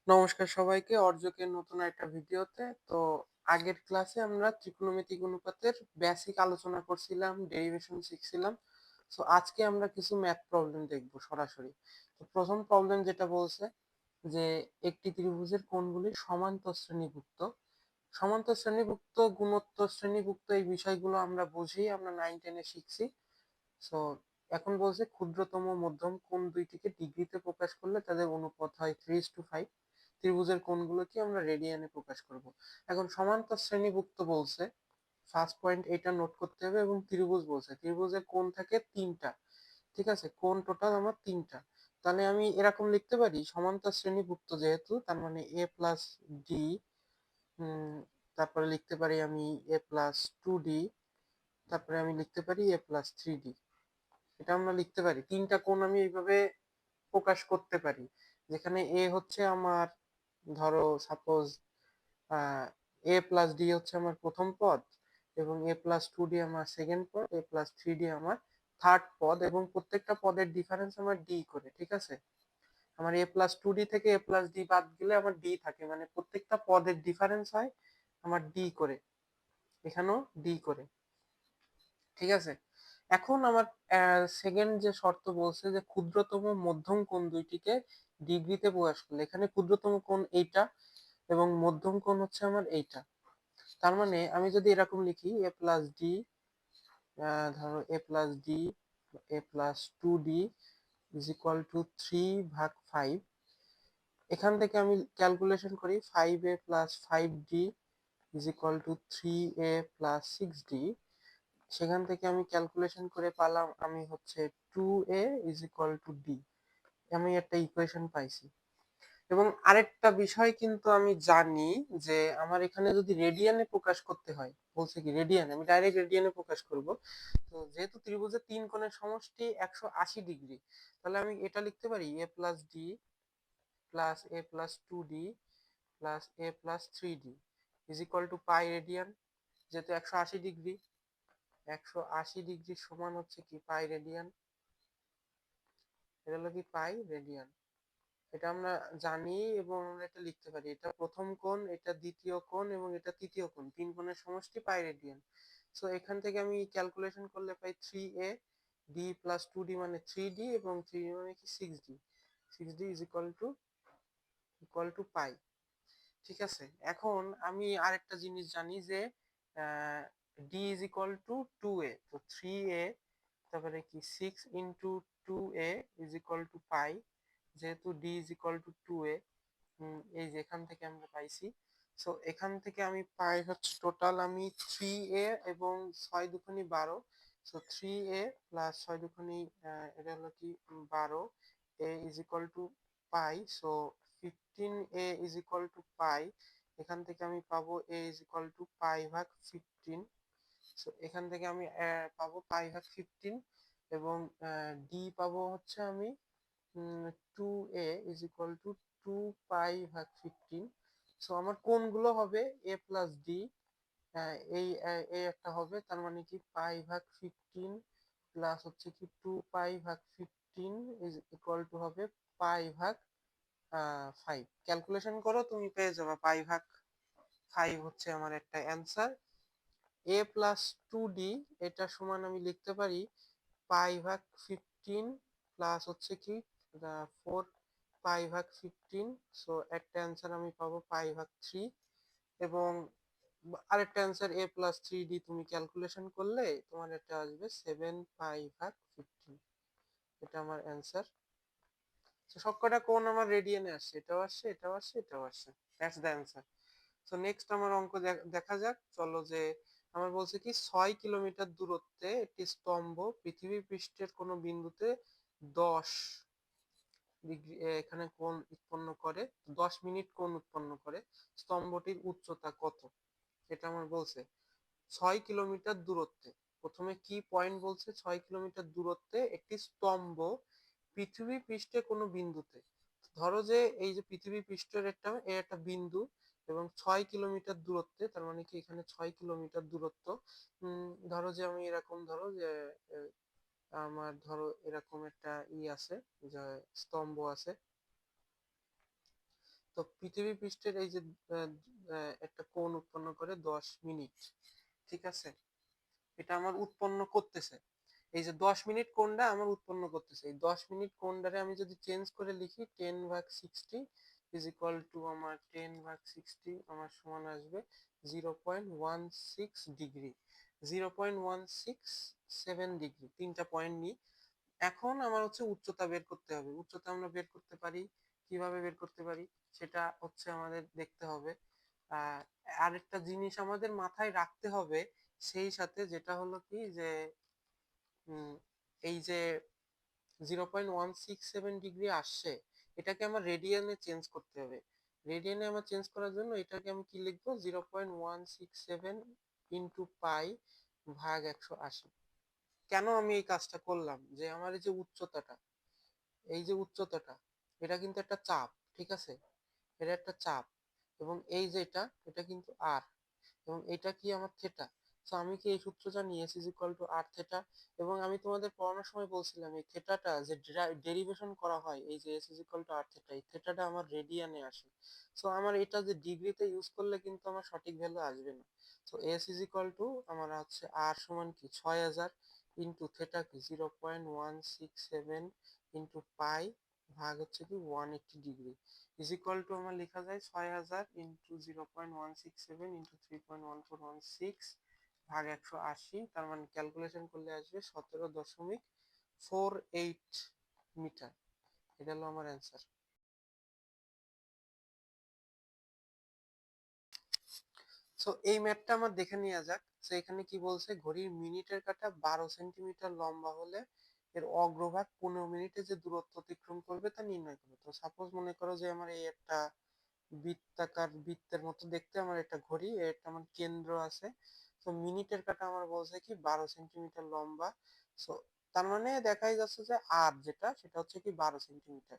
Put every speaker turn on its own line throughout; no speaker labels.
নমস্কার সবাইকে, অর্জকের নতুন একটা ভিডিওতে। তো আগের ক্লাসে আমরা ত্রিকোণমিতিক অনুপাতের বেসিক আলোচনা করছিলাম, ডেরিভেশন শিখছিলাম। সো আজকে আমরা কিছু ম্যাথ প্রবলেম দেখব সরাসরি। তো প্রথম প্রবলেম যেটা বলছে যে একটি ত্রিভুজের কোণগুলি সমান্তর শ্রেণীভুক্ত। সমান্তর শ্রেণীভুক্ত, গুণোত্তর শ্রেণীভুক্ত এই বিষয়গুলো আমরা বুঝি, আমরা 9-10-এ শিখছি। সো এখন বলছে ক্ষুদ্রতম মধ্যম কোণ দুইটিকে ডিগ্রিতে প্রকাশ করলে তাদের অনুপাত হয় 3:5। ত্রিভুজের কোণগুলোকে আমরা রেডিয়ানে প্রকাশ করব। এখন সমান্তর শ্রেণীভুক্ত বলছে, ফার্স্ট পয়েন্ট এটা নোট করতে হবে। এবং ত্রিভুজ বলছে, ত্রিভুজের কোণ থাকে তিনটা। ঠিক আছে, কোণ টোটাল আমার তিনটা। তাহলে আমি এরকম লিখতে পারি, সমান্তর শ্রেণীভুক্ত যেহেতু, তার মানে এ প্লাস ডি, তারপরে লিখতে পারি আমি এ প্লাস 2d, তারপরে আমি লিখতে পারি এ প্লাস 3d। এটা আমরা লিখতে পারি, তিনটা কোণ আমি এইভাবে প্রকাশ করতে পারি। যেখানে এ হচ্ছে আমার, ধরো সাপোজ এ প্লাস ডি হচ্ছে আমার প্রথম পদ, এবং এ প্লাস 2d আমার সেকেন্ড পদ, এ প্লাস 3d আমার থার্ড পদ, এবং প্রত্যেকটা পদের ডিফারেন্স আমার ডি করে। ঠিক আছে, আমার এ প্লাস 2d থেকে এ প্লাস ডি বাদ গেলে আমার ডি থাকে, মানে প্রত্যেকটা পদের ডিফারেন্স হয় আমার ডি করে, এখানেও ডি করে। ঠিক আছে, এখন আমার সেকেন্ড যে শর্ত বলছে যে ক্ষুদ্রতম মধ্যম কোণ দুইটিকে ডিগ্রিতে প্রকাশ করলে, এখানে ক্ষুদ্রতম কোণ এইটা এবং মধ্যম কোণ হচ্ছে আমার এইটা। তার মানে আমি যদি এরকম লিখি এ প্লাস ডি, ধরো a plus d, a plus 2d is equal to 3/5। এখান থেকে আমি ক্যালকুলেশন করি 5a plus 5d is equal to 3a plus 6d। সেখান থেকে আমি ক্যালকুলেশন করে পেলাম আমি হচ্ছে 2a is equal two d। আমি একটা ইকুয়েশন পাইছি। এবং আরেকটা বিষয় কিন্তু আমি জানি যে আমার এখানে যদি রেডিয়ানে প্রকাশ করতে হয়, বলছে কি রেডিয়ানে, আমি ডাইরেক্ট রেডিয়ানে প্রকাশ করব। তো যেহেতু ত্রিভুজের তিন কোণের সমষ্টি 180 ডিগ্রি, তাহলে আমি এটা লিখতে পারি a plus d plus a plus 2d plus a plus 3d is equal to pi radian. যেহেতু 180 ডিগ্রি, 180 ডিগ্রি সমান হচ্ছে কি পাই রেডিয়ান। এটা হলো কি পাই রেডিয়ান, এটা আমরা জানি এবং আমরা এটা লিখতে পারি। এটা প্রথম কোণ, এটা দ্বিতীয় কোণ, এবং এটা তৃতীয় কোণ, তিন কোণের সমষ্টি পাই রেডিয়ান। সো এখান থেকে আমি ক্যালকুলেশন করলে পাই 3a d প্লাস 2d মানে 3d, এবং 3d মানে কি 6d। 6d is equal to পাই। ঠিক আছে, এখন আমি আরেকটা জিনিস জানি যে d is equal two 2a। তো 3a, তারপরে কি 6 into 2a is equal to pi. যেহেতু d is equal two 2a, এই যে এখান থেকে আমরা পাইছি। সো এখান থেকে আমি পাই হচ্ছে টোটাল আমি 3a এবং 6×2 12। সো 3a প্লাস 6×2 এটা হলো কি 12, a is equal to pi. So 15a is equal to pi. এখান থেকে আমি পাবো a ইজ ইকুয়াল টু পাই/15। সো এখান থেকে আমি পাবো পাই/15, এবং d পাবো হচ্ছে আমি 2a is equal two 2π/15। So আমার কোনগুলো হবে a প্লাস ডি, এই একটা হবে, তার মানে কি পাই/15 প্লাস হচ্ছে কি 2π/15 ইজ ইকুয়াল টু হবে পাই/5। ক্যালকুলেশন করো, তুমি পেয়ে যাবে পাই/5 হচ্ছে আমার একটা অ্যান্সার। a প্লাস 2d, এটা সমান আমি লিখতে পারি পাই/15 প্লাস হচ্ছে কি 4π/15। সো একটা অ্যান্সার আমি পাবো পাই/3। এবং আরেকটা অ্যান্সার a প্লাস 3d তুমি ক্যালকুলেশন করলে তোমার এটা আসবে 7π/15। এটা আমার অ্যান্সার। তো সবকটা কোণ আমার রেডিয়ানে আসছে, এটাও আসছে, এটাও আসছে, এটাও আসছে। That's the answer. তো নেক্সট আমার অঙ্ক দেখা যাক, চলো। যে আমার বলছে কি 6 কিলোমিটার দূরত্বে একটি স্তম্ভ পৃথিবী পৃষ্ঠের কোনো বিন্দুতে 10 ডিগ্রি এখানে কোণ উৎপন্ন করে, 10 মিনিট কোণ উৎপন্ন করে। স্তম্ভটির উচ্চতা কত? এটা আমার বলছে 6 কিলোমিটার দূরত্বে। প্রথমে কি পয়েন্ট বলছে, 6 কিলোমিটার দূরত্বে একটি স্তম্ভ পৃথিবী পৃষ্ঠে কোনো বিন্দুতে। ধরো যে এই যে পৃথিবী পৃষ্ঠের একটা বিন্দু, এবং 6 কিলোমিটার দূরত্বে, তার মানে কি এখানে 6 কিলোমিটার দূরত্ব। ধরো যে আমি এরকম, ধরো যে আমার ধরো এরকম একটা আছে, যে স্তম্ভ আছে। তো পৃথিবী পৃষ্ঠের এই যে একটা কোণ উৎপন্ন করে 10 মিনিট, ঠিক আছে, এটা আমার উৎপন্ন করতেছে। এই যে 10 মিনিট কোণটা আমার উৎপন্ন করতেছে, এই 10 মিনিট কোণটারে আমি যদি চেঞ্জ করে লিখি 10/60 ইজ ইকুয়াল টু আমার 10/60 আমার সমান আসবে 0.16 ডিগ্রি, 0.167 ডিগ্রি, 3টা পয়েন্ট নিই। এখন আমার হচ্ছে উচ্চতা বের করতে হবে। উচ্চতা আমরা বের করতে পারি, কিভাবে বের করতে পারি সেটা হচ্ছে আমাদের দেখতে হবে। আহ আরেকটা জিনিস আমাদের মাথায় রাখতে হবে সেই সাথে, যেটা হলো কি যে এই যে 0.167 ডিগ্রি আসছে, এটাকে আমার রেডিয়ানে চেঞ্জ করতে হবে। রেডিয়ানে আমার চেঞ্জ করার জন্য এটাকে আমি কি লিখবো, 0.167 ইন্টু পাই ভাগ 180। কেন আমি এই কাজটা করলাম, যে আমার এই যে উচ্চতাটা, এই যে উচ্চতাটা, এটা কিন্তু একটা চাপ, ঠিক আছে, এটা একটা চাপ, এবং এই যে এটা কিন্তু আর, এবং এটা কি আমার থেটা। তো আমি কি এই সূত্র জানি, s is equal to r theta. এবং আমি তোমাদের পড়ানোর সময় বলছিলাম এই থেটাটা যে ডেরিভেশন করা হয়, এই যে s is equal to r theta, এই থেটাটা আমার রেডিয়ানে আসে। সো আমার এটা যে ডিগ্রিতে ইউজ করলে কিন্তু আমার সঠিক ভ্যালু আসবে না। So S is equal two আমার হচ্ছে আর সমান কি 6000 ইন্টু থেটা কি 0.167 ইন্টু পাই ভাগ হচ্ছে কি 180 ডিগ্রি ইজ ইকুয়াল টু আমার লেখা যায় 6000 ইন্টু 0.167 ইন্টু 3.1416 ভাগ 180, তার মানে ক্যালকুলেশন করলে আসবে 17.48 মিটার। এটা হলো আমার অ্যান্সার। সো এই ম্যাথটা আমার দেখে নেওয়া যাক। সো এখানে কি বলছে, ঘড়ির মিনিটের কাঁটা 12 সেন্টিমিটার লম্বা হলে এর অগ্রভাগ 15 মিনিটে যে দূরত্ব অতিক্রম করবে তা নির্ণয় করবে। তো সাপোজ মনে করো যে আমার এই একটা বৃত্তাকার, বৃত্তের মতো দেখতে আমার একটা ঘড়ি, এটা আমার কেন্দ্র আছে। তো মিনিটের কাঁটা আমার বলছে কি 12 সেন্টিমিটার লম্বা। সো তার মানে দেখাই যাচ্ছে যে আর যেটা সেটা হচ্ছে কি 12 সেন্টিমিটার,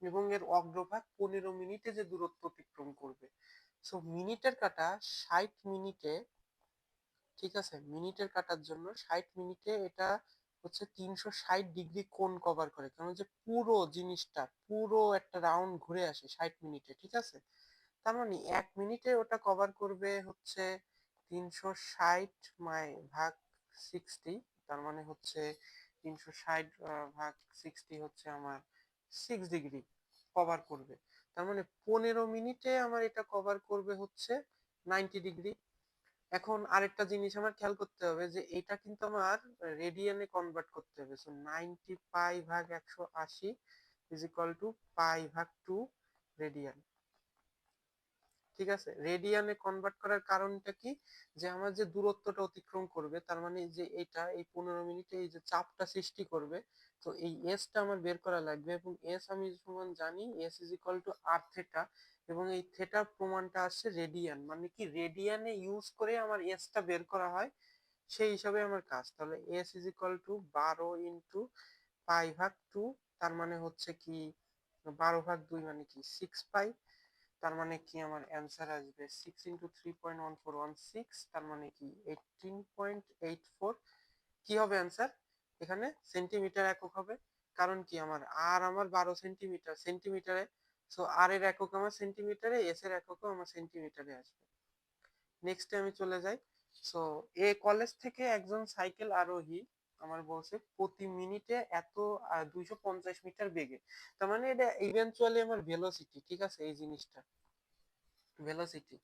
এবং এর অগ্রভাগ 15 মিনিটে যে দূরত্ব অতিক্রম করবে। সো মিনিটের কাঁটা 60 মিনিটে, ঠিক আছে, মিনিটের কাটার জন্য 60 মিনিটে এটা হচ্ছে 360 ডিগ্রি কোণ কভার করে, কারণ যে পুরো জিনিসটা পুরো একটা রাউন্ড ঘুরে আসে 60 মিনিটে, ঠিক আছে। তার মানে 1 মিনিটে ওটা কভার করবে হচ্ছে 360 ভাগ 60, তার মানে হচ্ছে 360 ভাগ 60 হচ্ছে আমার 6 ডিগ্রি কভার করবে। তার মানে 15 মিনিটে আমার এটা কভার করবে হচ্ছে 90 ডিগ্রি। এখন আরেকটা জিনিস আমার খেয়াল করতে হবে যে এটা কিন্তু আমার রেডিয়ানে কনভার্ট করতে হবে। সো 90 পাই ভাগ 180 ইজ ইকুয়াল টু পাই ভাগ 2 রেডিয়ান, ঠিক আছে। রেডিয়ানে কনভার্ট করার কারণটা কি, যে আমার যে দূরত্বটা অতিক্রম করবে, তার মানে যে এটা এই 15 মিনিটে এই যে চাপটা সৃষ্টি করবে, তো এই এসটা আমার বের করা লাগবে, এবং এস আমি সমান জানি s is equal to r theta, এবং এই থেটা প্রমাণটা আসছে রেডিয়ান, মানে কি রেডিয়ানে ইউজ করে আমার এসটা বের করা হয়, সেই হিসাবে আমার কাজ। তাহলে এস ইজ ইকুয়াল টু 12 × পাই ভাগ 2, তার মানে হচ্ছে কি 12/2 মানে কি 6 পাই, তার মানে কি আমার অ্যান্সার আসবে 6 × 3.1416, তার মানে কি 18.84। কি হবে অ্যান্সার, এখানে সেন্টিমিটার একক হবে, কারণ কি আমার 12 সেন্টিমিটার সেন্টিমিটারে, সো আর এর একক আমার সেন্টিমিটারে, এস এর এককও আমার সেন্টিমিটারে আসবে। নেক্সটে আমি চলে যাই। সো এ কলেজ থেকে একজন সাইকেল আরোহী আমার বলছে প্রতি মিনিটে এত 250 মিটার বেগে, তার মানে এটা ইভেন্চুয়ালি আমার ভেলোসিটি, ঠিক আছে, এই জিনিসটা ভেলোসিটি।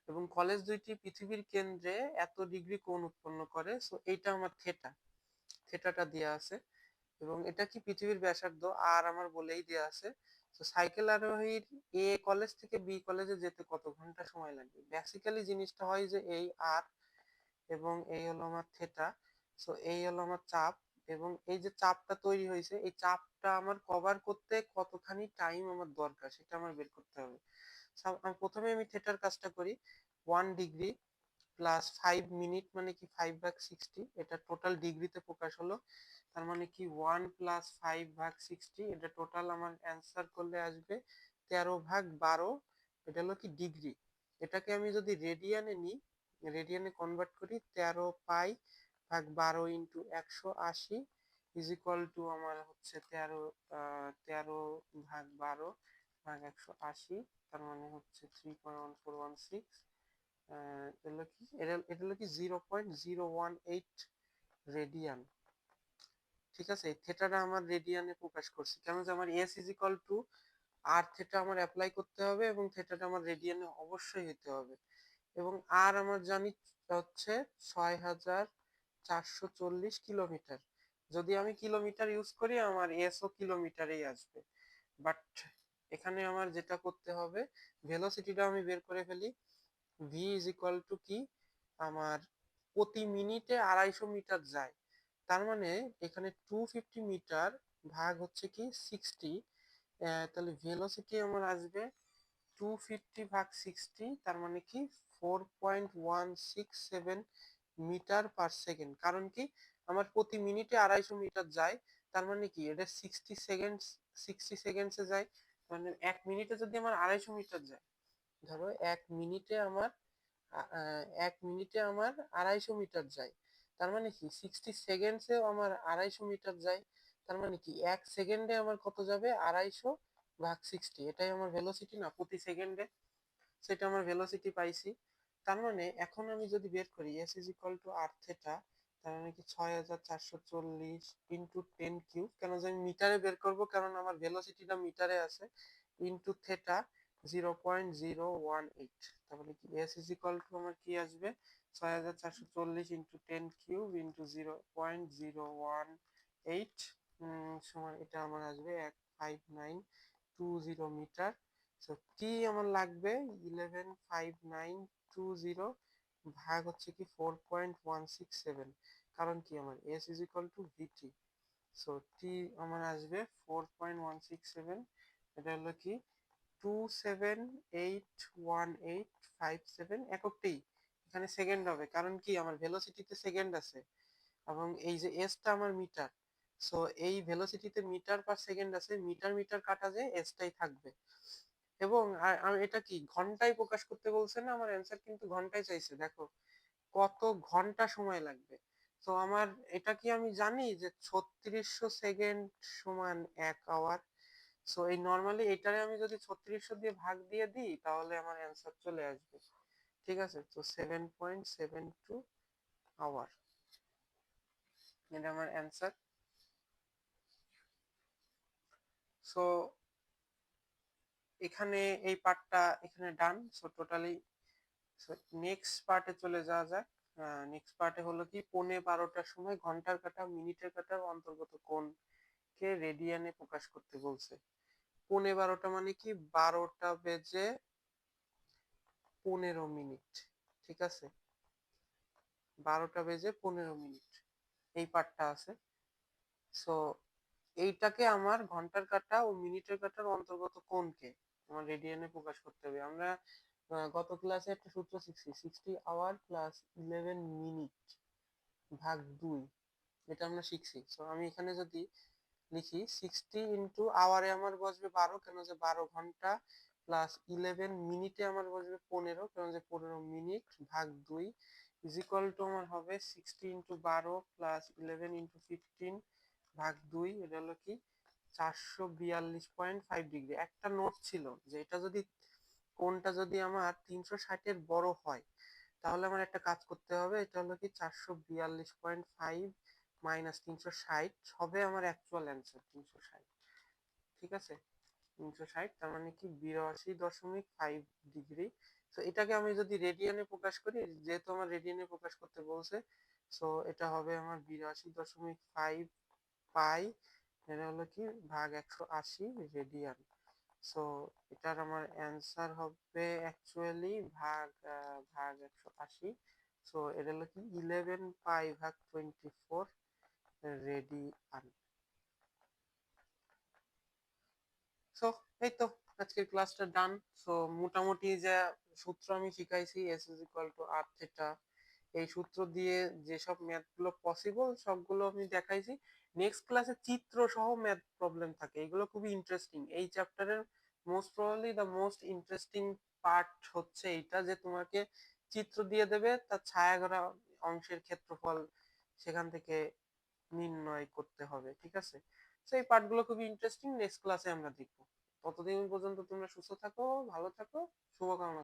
এবং কলেজ দুইটি পৃথিবীর কেন্দ্রে এত ডিগ্রি কোণ উৎপন্ন করে, সো এইটা আমার থেটা, থেটাটা দেয়া আছে। এবং এটা কি পৃথিবীর ব্যাসার্ধ আর আমার বলেই দেয়া আছে। তো সাইকেল আরোহীর এ কলেজ থেকে বি কলেজে যেতে কত ঘন্টা সময় লাগবে। বেসিক্যালি জিনিসটা হয় যে এই আর, এবং এই হলো আমার থেটা। সো এই হলো আমার চাপ, এবং এই যে চাপটা তৈরি হয়েছে, এই চাপটা আমার কভার করতে কতখানি টাইম আমার দরকার সেটা আমার বের করতে হবে। প্রথমে আমি থেটার কাজটা করি। 1 ডিগ্রি প্লাস 5 মিনিট মানে কি 5/60, এটা টোটাল ডিগ্রিতে প্রকাশ হলো, তার মানে কি 1 প্লাস 5/60, এটা টোটাল আমার অ্যান্সার করলে আসবে 13/12, এটা হলো কি ডিগ্রি। এটাকে আমি যদি রেডিয়ানে নিই, রেডিয়ানে কনভার্ট করি, 13 পাই ভাগ 12 ইন্টু 180 ইজ ইকুয়াল টু আমার হচ্ছে 13 13/12 ভাগ 180, তার মানে হচ্ছে 3.1416। এটা হলো কি 0.018 রেডিয়ান। ঠিক আছে, থিটাটা আমার রেডিয়ানে প্রকাশ করছি কেন, যে আমার s is equal to r theta আমার অ্যাপ্লাই করতে হবে এবং থিটাটা আমার রেডিয়ানে অবশ্যই হতে হবে। এবং আর আমার জানি হচ্ছে 6440 কিলোমিটার। যদি আমি কিলোমিটার ইউজ করি আমার এস ও কিলোমিটারেই আসবে। বাট এখানে আমার যেটা করতে হবে, ভেলোসিটিটা আমি বের করে ফেলি। ভি ইজ ইকুয়াল টু কি, আমার প্রতি মিনিটে 250 মিটার যায়, তার মানে এখানে 250 মিটার ভাগ হচ্ছে কি 60, তাহলে ভেলোসিটি আমার আসবে 250 ভাগ 60, তার মানে কি 4.167 মিটার পার সেকেন্ড। কারণ কি আমার প্রতি মিনিটে 250 মিটার যায়, তার মানে কি এটা 60 সেকেন্ড, 60 সেকেন্ডসে যায়, মানে 1 মিনিটে যদি আমার 250 মিটার যায়, ধরো 1 মিনিটে আমার 1 মিনিটে আমার 250 মিটার যায়, তার মানে কি 60 সেকেন্ডসেও আমার 250 মিটার যায়, তার মানে কি 1 সেকেন্ডে আমার কত যাবে, 250 ভাগ 60, এটাই আমার ভেলোসিটি না প্রতি সেকেন্ডে। সেটা আমার ভেলোসিটি পাইছি। তার মানে এখন আমি যদি বের করি s is equal to r theta, তার মানে কি 6440 ইন্টু 10³ কেন যে আমি মিটারে বের করব, কারণ আমার ভেলোসিটিটা মিটারে আছে, ইন্টু থেটা 0.018, তাহলে কি এস ইজ ইকুয়াল টু আমার কি আসবে, 6440 ইন্টু 10³ ইন্টু 0.018 সমান এটা আমার আসবে 15920 মিটার। সো টি আমার লাগবে 115920 ভাগ হচ্ছে কি 4.167, কারণ কি আমার s is equal to vt. So t আমার আসবে 4.167, এটা হলো কি 278157 এককটি, এখানে সেকেন্ড হবে কারণ কি আমার ভেলোসিটিতে সেকেন্ড আছে এবং এই যে এসটা আমার মিটার। সো এই ভেলোসিটিতে মিটার পার সেকেন্ড আছে, মিটার মিটার কাটা যায়, এসটাই থাকবে। এবং এটা কি ঘন্টায় প্রকাশ করতে বলছে না, আমার অ্যান্সার কিন্তু ঘন্টায় চাইছে, দেখো কত ঘন্টা সময় লাগবে। তো আমার এটা কি আমি জানি যে 3600 সেকেন্ড সমান 1 আওয়ার। সো এই নর্মালি এটারে আমি যদি 3600 দিয়ে ভাগ দিয়ে দিই তাহলে আমার অ্যান্সার চলে আসবে। ঠিক আছে, তো 7.72 আওয়ার, এটা আমার অ্যান্সার। সো এখানে এই পার্টটা এখানে ডান। সো টোটালি নেক্সট পার্টে চলে যাওয়া যাক। নেক্সট পার্টে হলো কি 12:15টার সময় ঘন্টার কাঁটা মিনিটের কাঁটার অন্তর্গত কোণকে রেডিয়ানে প্রকাশ করতে বলছে। 12:15 মানে কি 12:15 ঠিক আছে, 12:15 এই পার্টটা আছে। সো এইটাকে আমার ঘন্টার কাঁটা ও মিনিটের কাঁটার অন্তর্গত কোণকে আমার রেডিয়ানে প্রকাশ করতে হবে। আমরা গত ক্লাসে একটা সূত্র শিখছি, 60 আওয়ার প্লাস 11 মিনিট ভাগ 2, এটা আমরা শিখছি। সো আমি এখানে যদি লিখি 60 ইন্টু আওয়ারে আমার বসবে 12, কেন যে 12 ঘন্টা, প্লাস 11 মিনিটে আমার বসবে 15, কেন যে 15 মিনিট ভাগ 2 ইজ ইকুয়াল টু আমার হবে 60 ইন্টু 12 প্লাস 11 ইন্টু 15 ভাগ 2, এটা হলো কি 442.5 ডিগ্রি। একটা নোট ছিল যে এটা যদি কোণটা যদি আমার 360-এর বড় হয় তাহলে আমার একটা কাজ করতে হবে, এটা হলো কি 442.5 মাইনাস 360 হবে আমার অ্যাকচুয়াল অ্যান্সার 360। ঠিক আছে, 360 তার মানে কি 82.5 ডিগ্রি। তো এটাকে আমি যদি রেডিয়ানে প্রকাশ করি, যেহেতু আমার রেডিয়ানে প্রকাশ করতে বলছে, সো এটা হবে আমার 82.5 পাই, এটা হলো কি ভাগ 180 রেডিয়ান। সো এটার আমার অ্যান্সার হবে অ্যাকচুয়ালি ভাগ 180। সো এটা হলো কি 11 পাই ভাগ 24 রেডিয়ান। সো এই তো আজকের ক্লাসটা ডান। সো মোটামুটি যা সূত্র আমি শিখাইছি, s is equal to r theta, এই সূত্র দিয়ে যেসব ম্যাথ গুলো পসিবল সবগুলো আমি দেখাইছি। নেক্সট ক্লাসে চিত্র সহ ম্যাথ প্রবলেম থাকে, এগুলো খুবই ইন্টারেস্টিং। এই চ্যাপ্টারের most probably the most interesting part হচ্ছে এইটা, যে তোমাকে চিত্র দিয়ে দেবে, তার ছায়াঘেরা অংশের ক্ষেত্রফল সেখান থেকে নির্ণয় করতে হবে। ঠিক আছে, সেই পার্টগুলো খুবই ইন্টারেস্টিং, নেক্সট ক্লাসে আমরা দেখবো। ততদিন পর্যন্ত তোমরা সুস্থ থাকো, ভালো থাকো, শুভকামনা।